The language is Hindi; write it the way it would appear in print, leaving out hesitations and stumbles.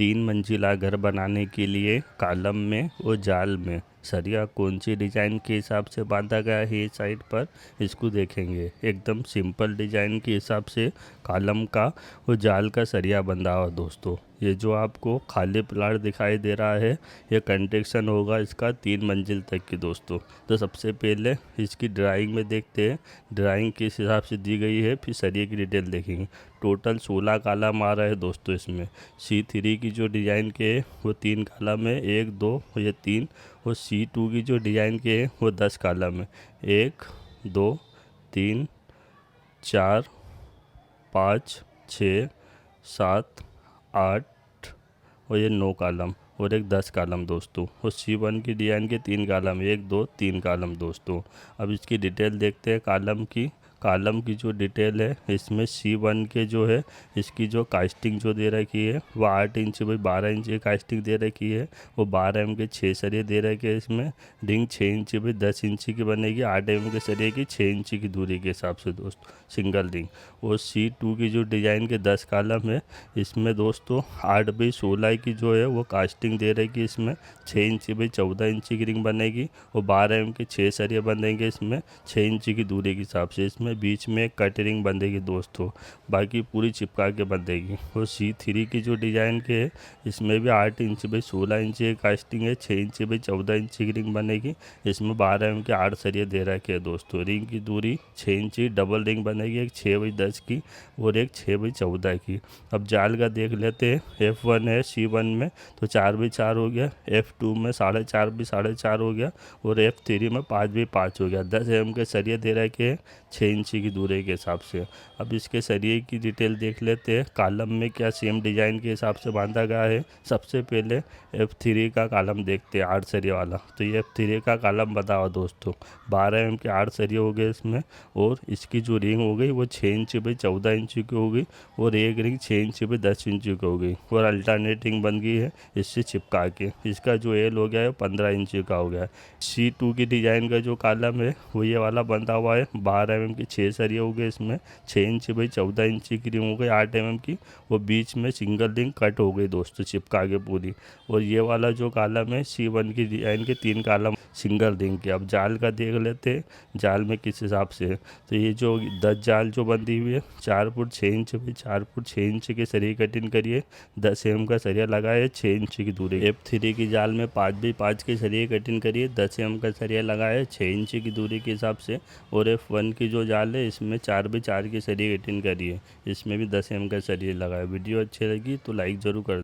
तीन मंजिला घर बनाने के लिए कॉलम में और जाल में सरिया कौन सी डिज़ाइन के हिसाब से बांधा गया है इस साइड पर इसको देखेंगे। एकदम सिंपल डिज़ाइन के हिसाब से कॉलम का और जाल का सरिया बंधा हुआ दोस्तों। ये जो आपको खाली प्लाट दिखाई दे रहा है ये कंस्ट्रक्शन होगा इसका 3 मंजिल तक की दोस्तों। तो सबसे पहले इसकी ड्राइंग में देखते हैं ड्राइंग किस हिसाब से दी गई है, फिर सरिये की डिटेल देखेंगे। टोटल 16 कॉलम आ रहा है दोस्तों। इसमें C3 की जो डिज़ाइन के है वो 3 कॉलम है, 1 2 ये 3, और C2 की जो डिज़ाइन के है वो 10 कॉलम है, 1 2 3 4 5 6 7 8 और ये 9 कॉलम और एक 10 कॉलम दोस्तों। और C1 की डिज़ाइन के 3 कॉलम, 1 2 3 कॉलम दोस्तों। अब इसकी डिटेल देखते हैं कॉलम की जो डिटेल है इसमें C1 के जो है इसकी जो कास्टिंग जो दे रखी है वो 8 इंच बाई 12 इंच की कास्टिंग दे रखी है। वो 12 mm के 6 सरिये दे रखे हैं। इसमें रिंग 6 इंच बाई 10 इंच की बनेगी, 8 mm के सरिये की 6 इंच की दूरी के हिसाब से दोस्तों सिंगल रिंग। और C2 की जो डिज़ाइन के 10 कॉलम है इसमें दोस्तों 8 बाई 16 की जो है वो कास्टिंग दे रखी है। इसमें 6 इंच बाई 14 इंच की रिंग बनेगी और 12 mm के 6 सरिये बनेंगे इसमें 6 इंच की दूरी के हिसाब से। इसमें बीच में एक कट रिंग बंधेगी दोस्तों, बाकी पूरी चिपका के बंधेगी। और C3 की जो डिज़ाइन के है इसमें भी 8 इंच बाई 16 इंच की कास्टिंग है, 6 इंच बाई 14 इंच की रिंग बनेगी। इसमें 12 mm के 8 सरिये दे रखे हैं दोस्तों। रिंग की दूरी 6 इंच की डबल रिंग बनेगी, एक 6 बाई 10 की और एक 6 बाई 14 की। अब जाल का देख लेते हैं। F1 है C1 में तो 4 बाई 4 हो गया, F2 में 4.5 बाई 4.5 हो गया और F3 में 5 बाई 5 हो गया। 10 mm के सरिये दे रखे हैं 6 इंच की दूरी के हिसाब से। अब इसके सरिये की डिटेल देख लेते हैं कॉलम में क्या सेम डिज़ाइन के हिसाब से बांधा गया है। सबसे पहले F3 का कॉलम देखते हैं 8 सरिये वाला। तो ये F3 का कॉलम बता हुआ दोस्तों, 12 mm के 8 सरिये हो गए इसमें। और इसकी जो रिंग हो गई वो 6 इंच बाई 14 इंच की हो गई और एक रिंग 6 इंच बाई 10 इंच की हो गई और अल्टरनेट रिंग बन गई है इससे चिपका के। इसका जो एल हो गया है 15 इंच का हो गया है। C2 की डिज़ाइन का जो कॉलम है वो ये वाला बंधा हुआ है, 12 mm के 6 सरिये हो गए इसमें, 6 इंच बाई 14 इंच की रिंग हो गई 8 mm की, वो बीच में सिंगल रिंग कट हो गई दोस्तों चिपका के पूरी। और ये वाला जो कॉलम है C1 की डिज़ाइन के 3 कॉलम सिंगल रिंग के। अब जाल का देख लेते हैं जाल में किस हिसाब से है। तो ये जो 10 जाल जो बंधी हुई है 4 foot 6 inch by 4 foot 6 inch के सरिये कटिंग करिए, 10 mm का सरिया लगाए 6 इंच की दूरी। F3 की जाल में 5 बाई 5 के सरिये कटिंग करिए, 10 mm का सरिया लगाए 6 इंच की दूरी के हिसाब से। और F1 की जो जाल है इसमें 4 बाई 4 के सरिये कटिंग करिए, इसमें भी 10 mm का सरिया लगाए। वीडियो अच्छी लगी तो लाइक ज़रूर कर